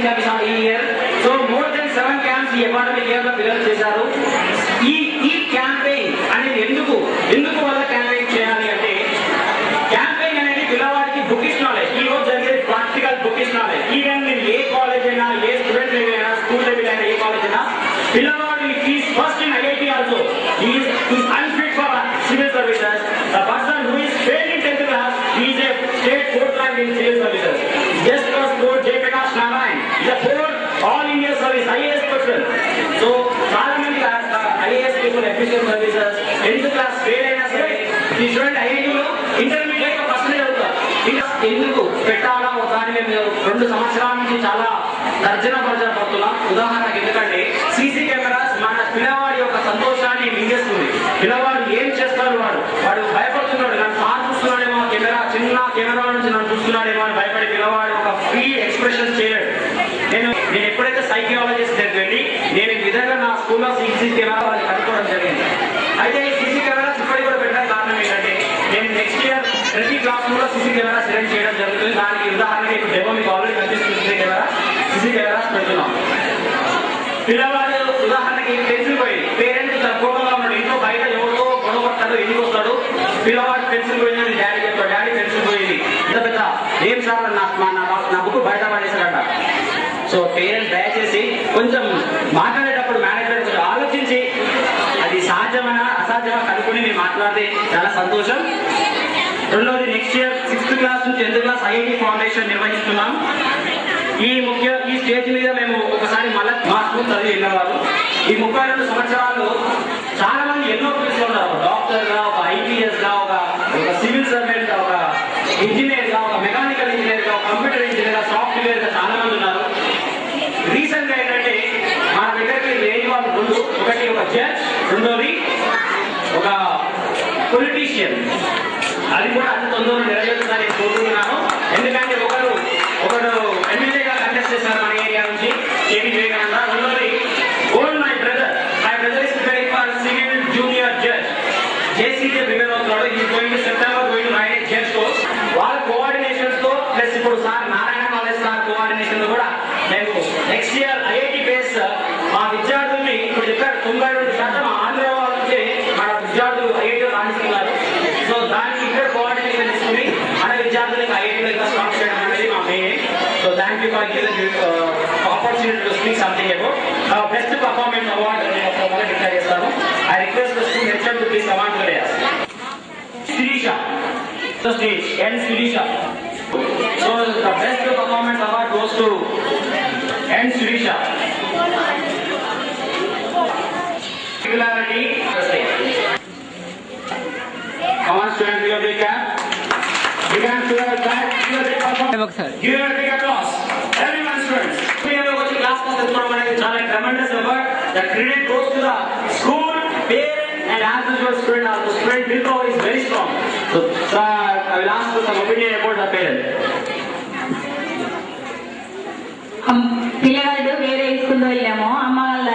camps ఈ year. So more than 7 camps ఈ academic year లో పిల్లలు చేశారు. ఈ క్యాంపెయిన్ అనేది ఎందుకు వల్ల క్యాంపెయిన్ చేయాలి అంటే, క్యాంపెయిన్ అనేది పిల్లవాడికి బుకిష్ నాలెడ్జ్, ఈ రోజు జరిగే ప్రాక్టికల్ బుకిష్ నాలెడ్జ్. ఈవెన్ నేను ఏ కాలేజ్ అయినా, ఏ స్టూడెంట్ లెవెల్ అయినా, స్కూల్ లెవెల్ అయినా, ఏ కాలేజ్ అయినా, పిల్లవాడు is first in IIT also is unfit for civil services. The person who is failed in 10th class is a state 4th rank in civil services. Just was scored J. Prakash Narayan is a 4 all India service IAS person. So చాలా మంది IAS people efficient services 10th class fail అయినా సరే ఈ student IIT లో intermediate percentage అవుతారు. ఎందుకు పెట్టాలా దాని మేము 2 సంవత్సరాల నుంచి చాలా పడుతున్నాం. ఉదాహరణకు ఎందుకంటే సీసీ కెమెరాస్ మన పిల్లవాడి యొక్క సంతోషాన్ని మింగేస్తుంది. పిల్లవాడు ఏం చేస్తాడు, వాడు భయపడుతున్నాడు, నన్ను సార్ చూస్తున్నాడేమో, చిన్న కెమెరా నుంచి నన్ను చూస్తున్నాడేమో అని భయపడి పిల్లవాడు ఒక ఫ్రీ ఎక్స్ప్రెషన్ చేయలేడు. నేను ఎప్పుడైతే సైకియాలజిస్ట్ దగ్గరికి వెళ్ళి నేను ఈ విధంగా నా స్కూల్లో సీసీ కెమెరా వాళ్ళకి కనుక్కోవడం జరిగింది. అయితే ఈ సీసీ కెమెరాస్ ఇప్పటికి కూడా పెట్టడానికి కారణం ఏంటంటే, నేను నెక్స్ట్ ఇయర్ ప్రతి క్లాస్ కూడా సీసీ కెమెరాస్ అరేంజ్ చేయడం జరుగుతుంది. దానికి ఉదాహరణకి ఇప్పుడు డెమో మీకు ఆల్రెడీ కనిపిస్తుంది. సీసీ కెమెరాస్ పెడుతున్నాం. పిల్లవాడు ఉదాహరణకి పెన్సిల్ పోయి పేరెంట్ కోపంగా ఉన్నాడు, ఇంట్లో బయట ఎవరితో గొడవ పడతాడు, ఎందుకు వస్తాడు, పిల్లవాడు పెన్సిల్ పోయిందని డాడీ చెప్తాడు, డాడీ పెన్సిల్ పోయింది, పెద్ద ఏం సార్ నా బుక్ బయట పడేసాడట. సో పేరెంట్ దయచేసి కొంచెం మాట్లాడేటప్పుడు మేనేజ్మెంట్ కొంచెం ఆలోచించి అది సాధ్యమైనా అసాధ్యమా కనుక్కొని మీరు మాట్లాడితే చాలా సంతోషం. రెండవది, నెక్స్ట్ ఇయర్ 6th class నుంచి 10th class IIT ఫౌండేషన్ నిర్వహిస్తున్నాం. ఈ స్టేజ్ మీద మేము ఒకసారి మళ్ళీ మా స్కూల్ చదివి వెళ్ళేవారు. ఈ 32 సంవత్సరాలు చాలా మంది ఎన్నో ఫీల్డ్స్ ఉన్నారు. ఒక డాక్టర్గా, ఒక IPS గా, ఒక సివిల్ సర్వెంట్, ఒక ఇంజనీర్ గా, ఒక మెకానికల్ ఇంజనీర్ గా, ఒక కంప్యూటర్ ఇంజనీర్ గా, సాఫ్ట్వేర్ గా చాలా మంది ఉన్నారు. రీసెంట్ గా ఏంటంటే మన దగ్గరికి లేని వాళ్ళు 2, ఒకటి ఒక జడ్జ్, రెండోది ఒక పొలిటీషియన్. అది కూడా అతి తొందరగా నెరవేరుతుందని నేను కోరుకుంటున్నాను. ఎందుకంటే ఒకడు ఎమ్మెల్యేగా కంటెస్ట్ చేశారు మన ఏరియా నుంచి, కేవీ వివేకానంద. రెండోది my brother is preparing for civil junior judge, JCJ prepare అవుతున్నాడు. Is going to September going to write a judge course. వాళ్ళ కోఆర్డినేషన్స్ తో ప్లస్ ఇప్పుడు sir Narayana college sir coordination తో కూడా మేము నెక్స్ట్ ఇయర్ IIT బేస్ మా విద్యార్థుల్ని ఇప్పుడు చెప్పారు 92% ఆంధ్ర వాళ్ళ నుంచి మన విద్యార్థులు IIT రాణిస్తున్నారు. సో దానికి ఇక్కడ కోఆర్డినేషన్ తీసుకుని మన విద్యార్థులకు IIT లో ఇంకా స్టార్ట్ చేయడం అనేది మా main. So thank you for giving opportunity to speak something about best performance award నేను ఒకవేళ డిక్లేర్ చేస్తాను. I request the school HM to please command to the dais. Sirisha, the stage, and Sirisha. So the best performance award goes to N. Sirisha. Regularity, the stage. Come on, students, give a big clap. You can do a clap. Give a big performance. Give a big applause. Everyone, students. We have a class for this program. It's a tremendous effort. The credit goes to the school, parents, and as usual, the student willpower is very strong. So, sir, I will ask for some opinion about the parents. పిల్లగాడు వేరే స్కూల్లో వెళ్ళాము, అమ్మ వాళ్ళ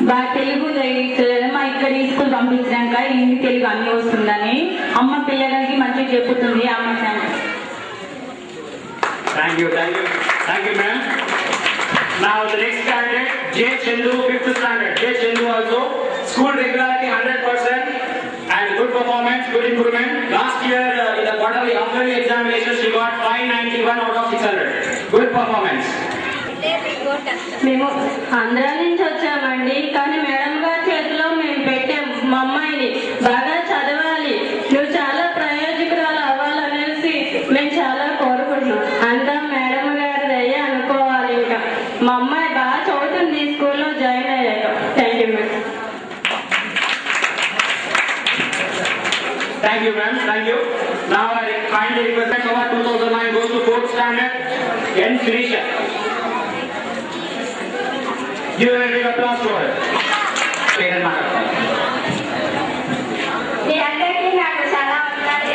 బాగా తెలుగు చదివించలేదమ్మా. ఇక్కడ ఈ school పంపించాక Hindi Telugu అన్ని వస్తుందని అమ్మ పిల్లలకి మంచిగా చెప్పుతుంది. అమ్మ thank you ma'am. Now the next candidate, J. Chendu, 5th standard. J. Chendu also school regularity 100% and good performance, good improvement. Last year in the quarterly half-yearly examination she got 591 out of 600. Good performance. మేము ఆంధ్రా నుంచి వచ్చామండి, కానీ madam గారి చేతిలో మేము పెట్టాం మా అమ్మాయిని బాగా చదవాలి, నువ్వు చాలా ప్రయోజకురాలు అవ్వాలనేసి మేము చాలా కోరుకుంటున్నాం. అంతా మేడం గారి దయ అనుకోవాలి. ఇంకా మా అమ్మాయి బాగా చదువుతుంది స్కూల్లో జాయిన్ అయ్యాక. Thank you madam. Thank you ma'am, thank you. Now I kindly request that award 2009 goes to 4th standard N. Sirisha. Give a big applause to her. నాకు చాలా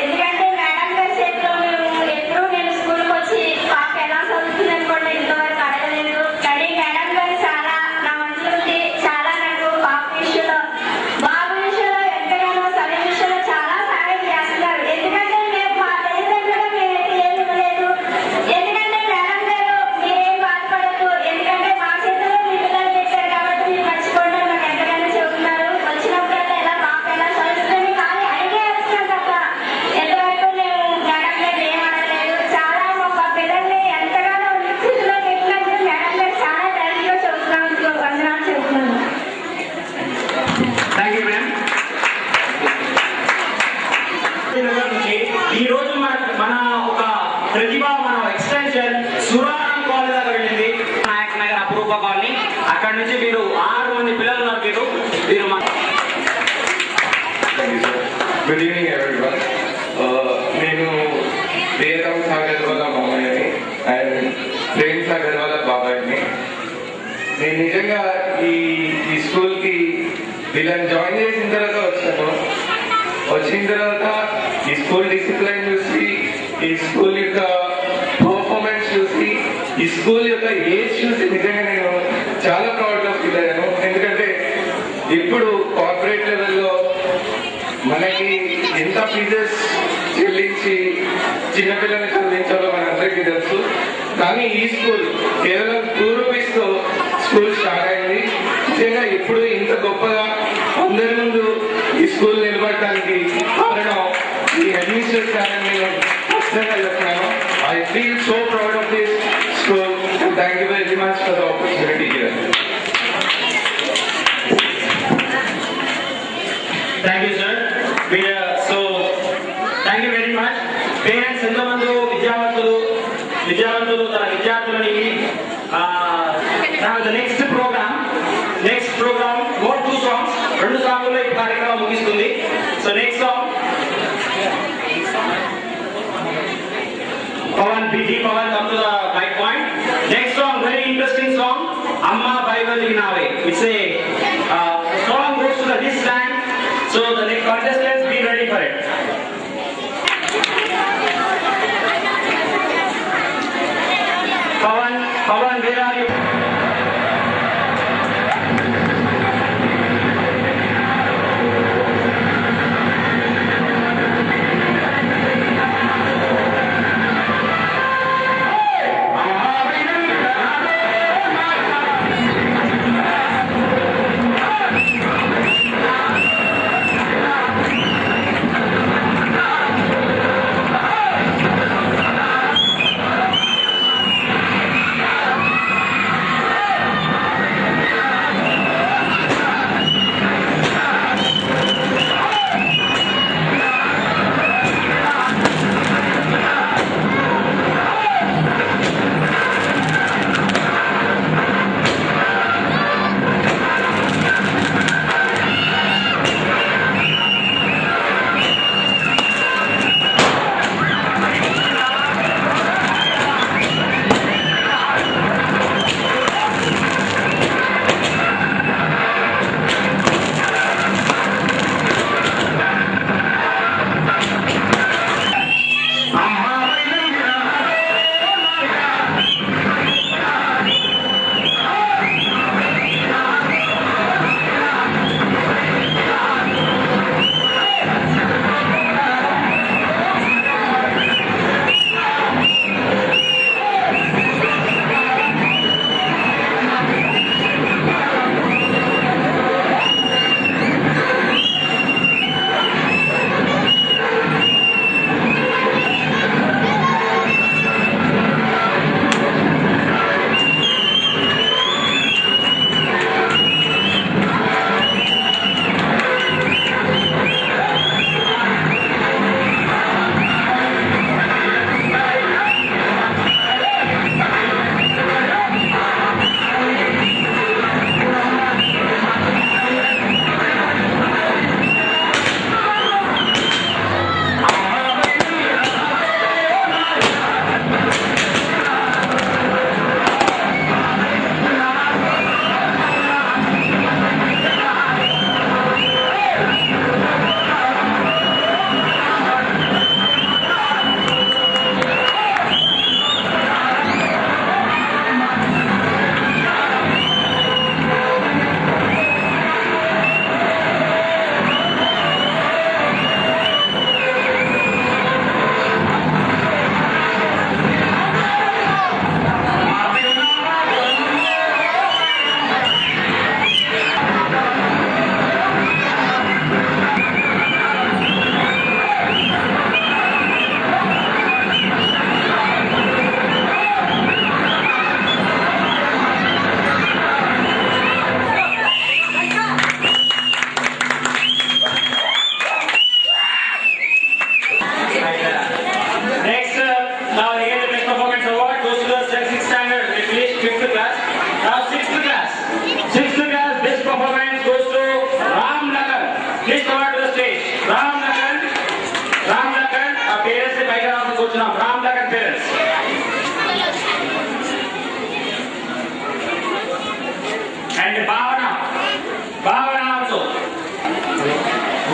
ఎందుకంటే మేడం గారి చేతిలో మేము ఎప్పుడు నేను స్కూల్కి వచ్చి పాప ఎలా చదువుతుంది అనుకోండి ఇంతవరకు అడగలేదు. కానీ మేడం గారు చాలా నా మనసులో చాలా నాకు పాప విషయంలో బాబు విషయంలో ఎంతగానో చదువు విషయంలో చాలా సహాయం చేస్తున్నారు. ఎందుకంటే మేము మా తల్లిదండ్రులు మేము ఏమి ఇవ్వలేదు. ఎందుకంటే మేడం గారు మీరేం బాధపడ నుంచి ఈ రోజు మన ఒక ప్రతిభ మన ఎక్స్టెన్షన్ సురారం కాలేజ్ దగ్గర వెళ్ళింది, నాయక్ నగర్ అపురూప కాలనీ. అక్కడ నుంచి మీరు 6 మంది పిల్లలు ఉన్నారు. మీరు గుడ్ ఈవినింగ్ ఎవరీవన్. నేను వేదం సాగర్ వాళ్ళ మామయ్యని అండ్ ప్రేమ్ సాగర్ వాళ్ళ బాబాయ్ని. నేను నిజంగా ఈ స్కూల్కి వీళ్ళని జాయిన్ చేసిన తర్వాత వచ్చిన తర్వాత ఈ స్కూల్ డిసిప్లైన్ చూసి, ఈ స్కూల్ యొక్క పర్ఫార్మెన్స్ చూసి, ఈ స్కూల్ యొక్క ఏజ్ చూసి నిజంగా నేను చాలా ప్రౌడ్గా ఫీల్ అయ్యాను. ఎందుకంటే ఇప్పుడు కార్పొరేట్ లెవెల్లో మనకి ఎంత ఫీజెస్ చెల్లించి చిన్నపిల్లల్ని చదివించాలో మనందరికీ తెలుసు. కానీ ఈ స్కూల్ కేవలం 2 రూపీస్తో స్కూల్ స్టార్ట్ అయింది. నిజంగా ఇప్పుడు ఇంత గొప్పగా అందరి ముందు ఈ స్కూల్ నిలబడటానికి కారణం ఈ అడ్మినిస్ట్రేటివ్ అని నేను ఖచ్చితంగా చెప్తున్నాను. I feel so proud of this school. Thank you very much for the opportunity here. Thank you sir. So thank you very much. Parents ఎంతమంది విద్యావంతులు తన విద్యార్థులని నెక్స్ట్ ప్రోగ్రామ్ మోర్ 2 సాంగ్స్, 2 సాంగుల్లో ఈ కార్యక్రమం ముగిస్తుంది. So next song Pavan come to the mic point. Next song, very interesting song, Amma Baivaliki Nave. It's a song goes to this land. So the next contestants, be ready for it. Pawan, where are you?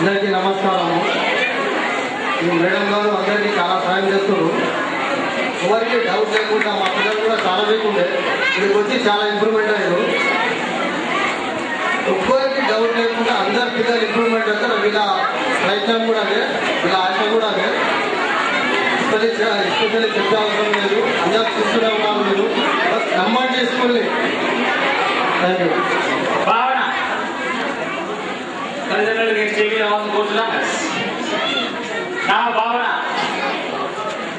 అందరికీ నమస్కారము. ఈ madam గారు అందరికీ చాలా సాయం చేస్తున్నారు. ఎవరికి doubt లేకుండా మా పిల్లలు కూడా చాలా వీక్ ఉండే ఇక్కడికి వచ్చి చాలా ఇంప్రూవ్మెంట్ అయ్యారు. ఎవరికి డౌట్ లేకుండా అందరి పిల్లలు ఇంప్రూవ్మెంట్ అవుతారు. వీళ్ళ ప్రయత్నం కూడా అదే, వీళ్ళ ఆశ కూడా అదే. ఎస్పెషల్లీ చెప్పే అవసరం లేదు, అందరూ చూస్తూనే ఉన్నారు. మీరు నమ్మండి స్కూల్ని. Thank you. భావన తల్లిదండ్రులకి స్టేజ్ రావాల్సి కూర్చున్నా భావన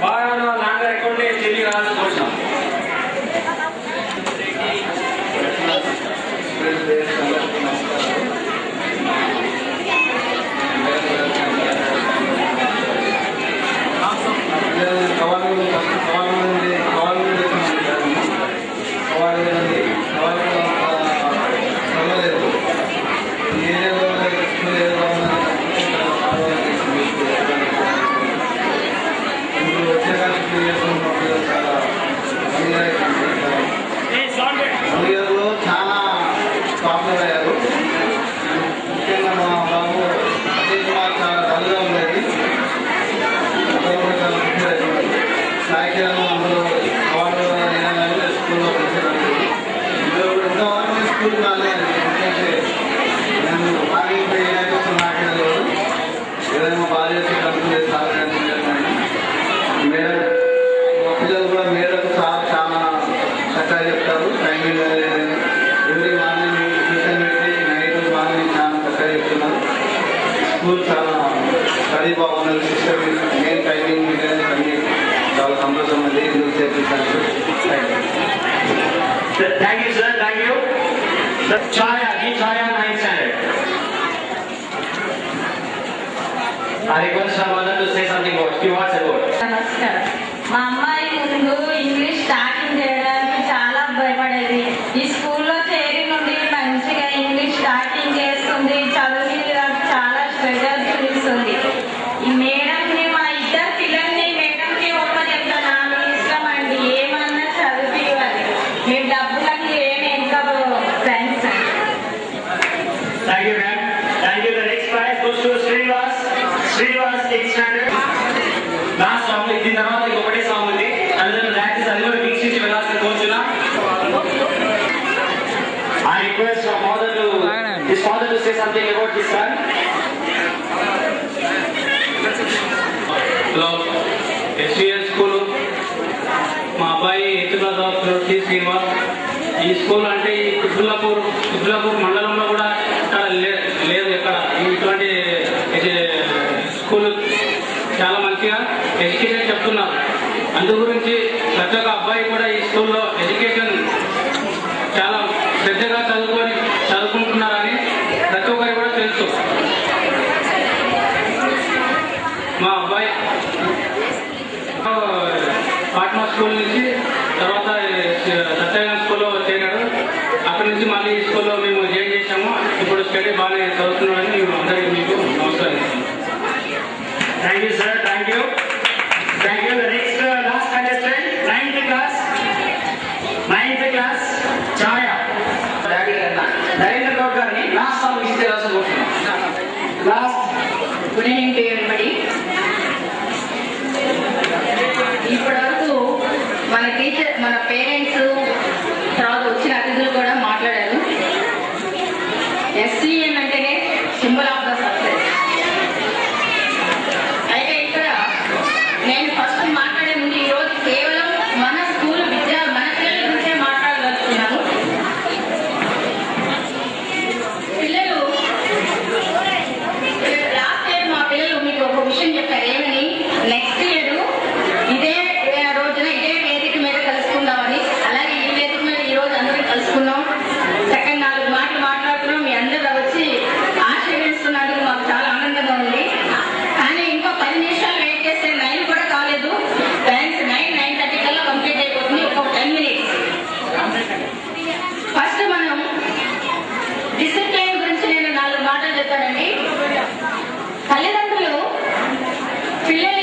భావన నాన్నగారు ఎక్కడ స్టేజ్ రావాల్సి కూర్చున్నాం. చాలా పాపులర్ అయ్యారు. ముఖ్యంగా మా బాబు చాలా డల్గా ఉండేది. సాయికిరణం అందులో అవార్డు స్కూల్లో పెంచడానికి ఇంతవరకు స్కూల్కి రాలేదు. ఎందుకంటే నేను బాగా ఏదైతే నాకేదో ఏదైనా బాగా చేసి కంపెనీ సాగడానికి మేడం మా పిల్లలు కూడా మేడం చాలా చక్కగా చెప్తారు. టైమింగ్ ఎవ్రీ మార్నింగ్ ట్యూషన్ పెట్టి నైట్ మార్నింగ్ చాలా చక్కగా చెప్తున్నారు. స్కూల్ చాలా స్టడీ బాగున్నది. సిస్టమ్ మెయిన్ టైమింగ్ మీదనే అన్ని చాలా సంతోషం ఉంది. ఇందుకు చేర్పించాను. Thank you sir. Thank you. Chhaya 9th standard. I request our mother to say something about few words about. నమస్కారం. మా అమ్మాయి ముందు ఇంగ్లీష్ స్టార్టింగ్ చేయడానికి చాలా భయపడేది. ఈ స్కూల్లో చేరి నుండి మంచిగా ఇంగ్లీష్ స్టార్టింగ్ చేస్తుంది. చదువు మీద చాలా శ్రద్ధ చూపిస్తుంది. ఈ మేడంని మా ఇద్దరు పిల్లల్ని మేడంకి ఒక్క చెప్తాను, మీ ఇష్టం అండి, ఏమన్నా చదివివ్వాలి. మీరు డబ్బులకి ఏమి ఎంత thanks. Thank you, ma'am. Thank you. The next prize goes to Srinivas. Srinivas 8th standard. Last song దీని తర్వాత ఇంకొకటే సాంగ్ ఉంది. తల్లిదండ్రులు ప్రాక్టీస్ అది కూడా వీక్షించి వెళ్ళాల్సిన కోరుచున్నా. I request our mother to his father to say something about his son. Hello, SVS school మా అబ్బాయి 8th క్లాస్ చదువుతున్నాడు. టి శ్రీనివాస్. ఈ స్కూల్ అంటే ఈ కుత్బుల్లాపూర్ మండలంలో కూడా ఇక్కడ లేదు. ఎక్కడ ఇటువంటి స్కూల్ చాలా మంచిగా ఎడ్యుకేషన్ చెప్తున్నారు. అందు గురించి ప్రతి ఒక్క అబ్బాయి కూడా ఈ స్కూల్లో ఎడ్యుకేషన్ చాలా శ్రద్ధగా చదువుకుంటున్నారని ప్రతి ఒక్కరికి కూడా తెలుసు. మా అబ్బాయి పాట్నా స్కూల్ నుంచి తర్వాత సత్యనారాయణ స్కూల్లో చేరాడు. అక్కడి నుంచి మళ్ళీ ఈ స్కూల్లో మేము జాయిన్ చేసాము. ఇప్పుడు స్టడీ బాగానే చదువుతున్నాడని మేము అందరికీ మీకు నమస్కరిస్తాము. Thank you, sir. Thank you. Thank you. The next last contestant, 9th class. 9th class, Chaya. Narendra Gaur garini last song ichte rasabothunna. Last. Good evening to everybody. ఇప్పటి వరకు మన టీచర్, మన పేరెంట్స్, తర్వాత వచ్చిన అతిథులు కూడా మాట్లాడారు. SCN అంటేనే సింబల్ ఆఫ్ ద సక్సెస్. అయితే ఇక్కడ నేను ఫస్ట్ మాట్లాడే ముందు ఈరోజు కేవలం మన స్కూల్ మన పిల్లల గురించే మాట్లాడగలుగుతున్నాను. పిల్లలు లాస్ట్ ఇయర్ మా పిల్లలు మీకు ఒక విషయం చెప్పారు. ఏమని, నెక్స్ట్ ఇయర్ ఇదే రోజున ఇదే వేదిక మీద కలుసుకుందామని. అలాగే ఈ వేదిక మీద ఈ రోజు అందరం కలుసుకున్నాం. చక్కగా 4 మాటలు మాట్లాడుతున్నాం. మీ అందరూ వచ్చి ఆశీర్వదిస్తున్నందుకు మాకు చాలా ఆనందంగా ఉంది. కానీ ఇంకో 10 నిమిషాలు వెయిట్ చేస్తే 9 కూడా కాలేదు. థ్యాంక్స్. 9:30 కల్లా కంప్లీట్ అయిపోతుంది. ఒక 10 minutes. ఫస్ట్ మనం డిసిప్లైన్ గురించి నేను 4 మాటలు చెప్పానండి. తల్లిదండ్రులు పిల్లలు